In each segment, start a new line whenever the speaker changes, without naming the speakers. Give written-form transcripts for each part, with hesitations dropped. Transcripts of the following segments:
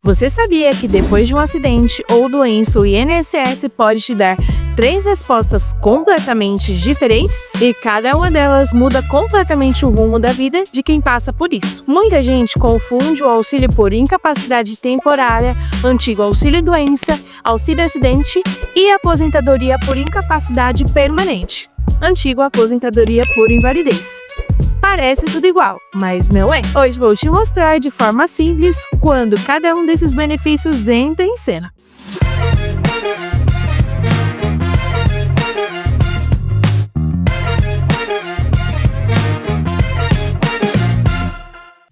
Você sabia que depois de um acidente ou doença, o INSS pode te dar 3 respostas completamente diferentes? E cada uma delas muda completamente o rumo da vida de quem passa por isso. Muita gente confunde o auxílio por incapacidade temporária, antigo auxílio-doença, auxílio-acidente e aposentadoria por incapacidade permanente, antigo aposentadoria por invalidez. Parece tudo igual, mas não é. Hoje vou te mostrar de forma simples quando cada um desses benefícios entra em cena.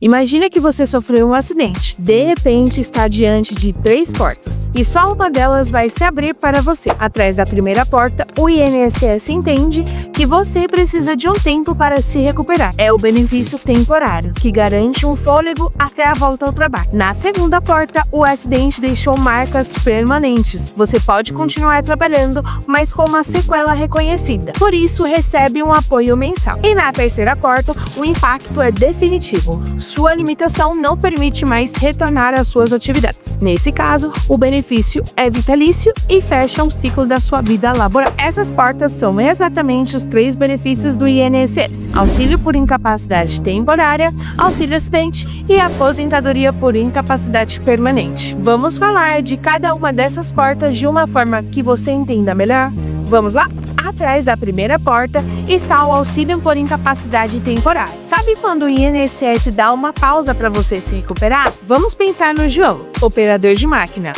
Imagina que você sofreu um acidente. De repente, está diante de 3 portas e só uma delas vai se abrir para você. Atrás da primeira porta, o INSS entende que você precisa de um tempo para se recuperar. É o benefício temporário, que garante um fôlego até a volta ao trabalho. Na segunda porta, o acidente deixou marcas permanentes. Você pode continuar trabalhando, mas com uma sequela reconhecida. Por isso, recebe um apoio mensal. E na terceira porta, o impacto é definitivo. Sua limitação não permite mais retornar às suas atividades. Nesse caso, o benefício é vitalício e fecha um ciclo da sua vida laboral. Essas portas são exatamente os 3 benefícios do INSS: auxílio por incapacidade temporária, auxílio-acidente e aposentadoria por incapacidade permanente. Vamos falar de cada uma dessas portas de uma forma que você entenda melhor? Vamos lá? Atrás da primeira porta está o auxílio por incapacidade temporária. Sabe quando o INSS dá uma pausa para você se recuperar? Vamos pensar no João, operador de máquina.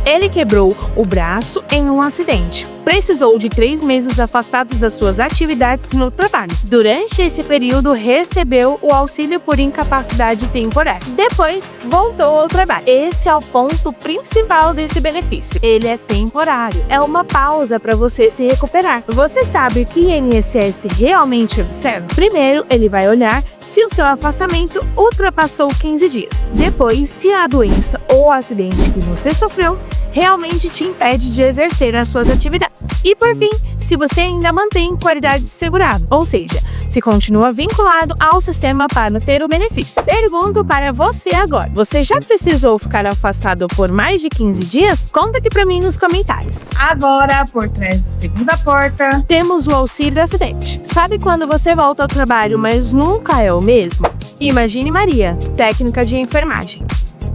Ele quebrou o braço em um acidente. Precisou de 3 meses afastado das suas atividades no trabalho. Durante esse período, recebeu o auxílio por incapacidade temporária. Depois, voltou ao trabalho. Esse é o ponto principal desse benefício. Ele é temporário. É uma pausa para você se recuperar. Você sabe o que o INSS realmente observa? Primeiro, ele vai olhar se o seu afastamento ultrapassou 15 dias. Depois, se a doença ou acidente que você sofreu realmente te impede de exercer as suas atividades. E por fim, se você ainda mantém qualidade de segurado, ou seja, se continua vinculado ao sistema para ter o benefício. Pergunto para você agora: você já precisou ficar afastado por mais de 15 dias? Conta aqui para mim nos comentários. Agora, por trás da segunda porta, temos o auxílio acidente. Sabe quando você volta ao trabalho, mas nunca é o mesmo? Imagine Maria, técnica de enfermagem.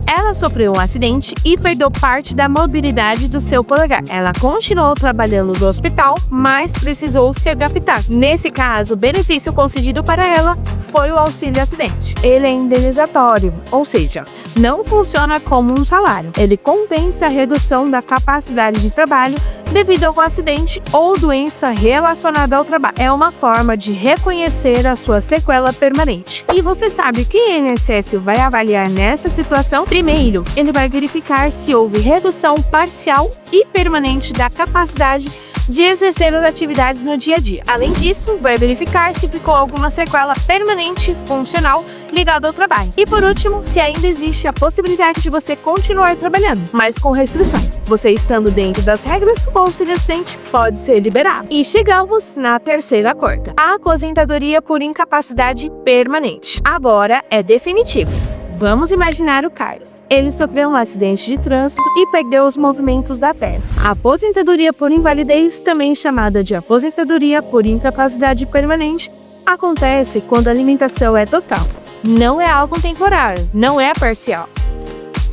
Ela sofreu um acidente e perdeu parte da mobilidade do seu polegar. Ela continuou trabalhando no hospital, mas precisou se adaptar. Nesse caso, o benefício concedido para ela foi o auxílio acidente. Ele é indenizatório, ou seja, não funciona como um salário. Ele compensa a redução da capacidade de trabalho devido a um acidente ou doença relacionada ao trabalho. É uma forma de reconhecer a sua sequela permanente. E você sabe o que o INSS vai avaliar nessa situação? Primeiro, ele vai verificar se houve redução parcial e permanente da capacidade de exercer as atividades no dia a dia. Além disso, vai verificar se ficou alguma sequela permanente funcional ligada ao trabalho. E por último, se ainda existe a possibilidade de você continuar trabalhando, mas com restrições. Você estando dentro das regras, o auxílio acidente pode ser liberado. E chegamos na terceira porta: a aposentadoria por incapacidade permanente. Agora é definitivo. Vamos imaginar o Carlos. Ele sofreu um acidente de trânsito e perdeu os movimentos da perna. A aposentadoria por invalidez, também chamada de aposentadoria por incapacidade permanente, acontece quando a limitação é total. Não é algo temporário, não é parcial.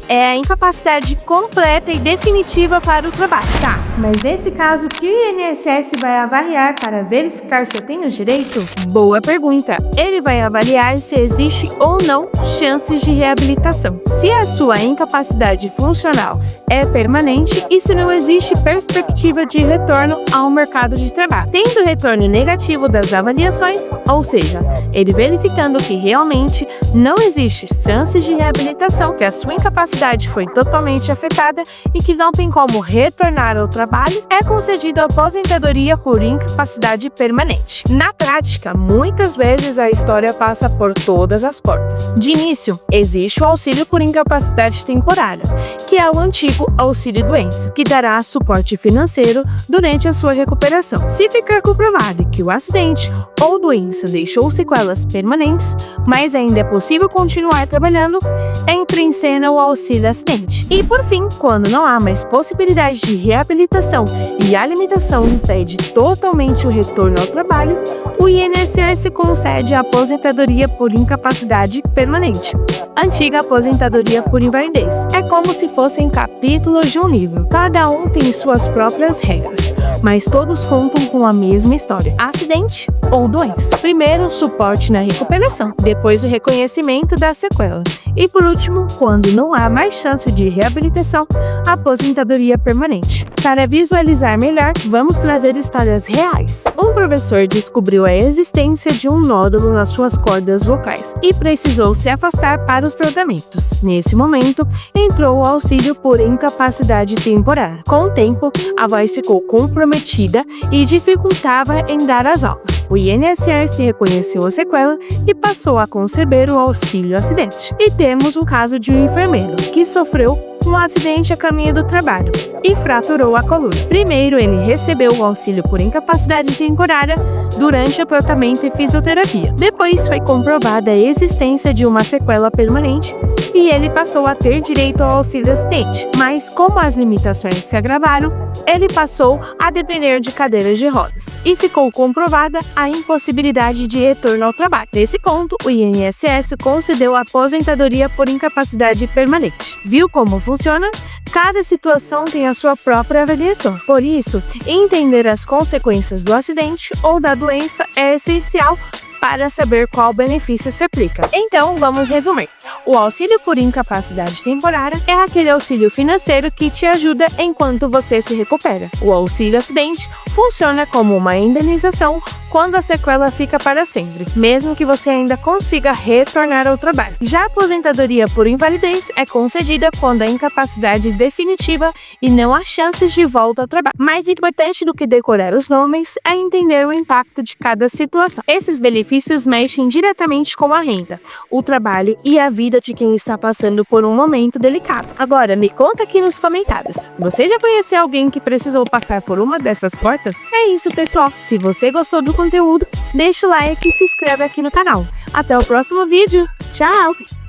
É a incapacidade completa e definitiva para o trabalho. Tá, mas nesse caso, o que o INSS vai avaliar para verificar se eu tenho direito? Boa pergunta. Ele vai avaliar se existe ou não chances de reabilitação, se a sua incapacidade funcional é permanente e se não existe perspectiva de retorno ao mercado de trabalho. Tendo retorno negativo das avaliações, ou seja, ele verificando que realmente não existe chances de reabilitação, que a sua incapacidade foi totalmente afetada e que não tem como retornar ao trabalho, é concedida a aposentadoria por incapacidade permanente. Na prática, muitas vezes a história passa por todas as portas. De início, existe o auxílio por incapacidade temporária, que é o antigo auxílio-doença, que dará suporte financeiro durante a sua recuperação. Se ficar comprovado que o acidente ou doença deixou sequelas permanentes, mas ainda é possível continuar trabalhando, entra em cena o auxílio auxílio-acidente. E por fim, quando não há mais possibilidade de reabilitação e a limitação impede totalmente o retorno ao trabalho, o INSS concede a aposentadoria por incapacidade permanente, antiga aposentadoria por invalidez. É como se fossem capítulos de um livro. Cada um tem suas próprias regras, mas todos contam com a mesma história: acidente ou doença. Primeiro, suporte na recuperação, depois o reconhecimento da sequela e, por último, quando não há mais chance de reabilitação, a aposentadoria permanente. Para visualizar melhor, vamos trazer histórias reais. Um professor descobriu a existência de um nódulo nas suas cordas vocais e precisou se afastar para os tratamentos. Nesse momento, entrou o auxílio por incapacidade temporária. Com o tempo, a voz ficou comprometida e dificultava em dar as aulas. O INSS reconheceu a sequela e passou a conceder o auxílio-acidente. E temos o caso de um enfermeiro que sofreu um acidente a caminho do trabalho e fraturou a coluna. Primeiro, ele recebeu o auxílio por incapacidade temporária durante o tratamento e fisioterapia. Depois, foi comprovada a existência de uma sequela permanente e ele passou a ter direito ao auxílio-acidente. Mas, como as limitações se agravaram, ele passou a depender de cadeiras de rodas e ficou comprovada a impossibilidade de retorno ao trabalho. Nesse ponto, o INSS concedeu a aposentadoria por incapacidade permanente. Viu como funciona? Cada situação tem a sua própria avaliação. Por isso, entender as consequências do acidente ou da doença é essencial para saber qual benefício se aplica. Então, vamos resumir. O auxílio por incapacidade temporária é aquele auxílio financeiro que te ajuda enquanto você se recupera. O auxílio-acidente funciona como uma indenização quando a sequela fica para sempre, mesmo que você ainda consiga retornar ao trabalho. Já a aposentadoria por invalidez é concedida quando a incapacidade é definitiva e não há chances de volta ao trabalho. Mais importante do que decorar os nomes é entender o impacto de cada situação. Esses benefícios mexem diretamente com a renda, o trabalho e a vida de quem está passando por um momento delicado. Agora, me conta aqui nos comentários, você já conheceu alguém que precisou passar por uma dessas portas? É isso, pessoal. Se você gostou do conteúdo, deixa o like e se inscreve aqui no canal. Até o próximo vídeo. Tchau!